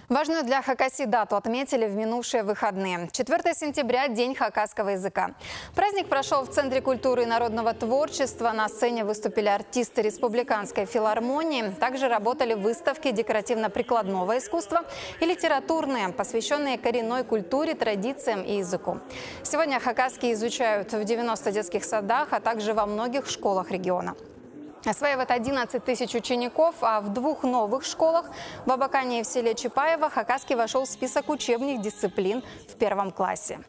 Важную для Хакасии дату отметили в минувшие выходные. 4 сентября – День хакасского языка. Праздник прошел в Центре культуры и народного творчества. На сцене выступили артисты Республиканской филармонии. Также работали выставки декоративно-прикладного искусства и литературные, посвященные коренной культуре, традициям и языку. Сегодня хакасский изучают в 90 детских садах, а также во многих школах региона. Осваивает 11 тысяч учеников, а в 2 новых школах в Абакане и в селе Чапаево хакасский вошел в список учебных дисциплин в 1 классе.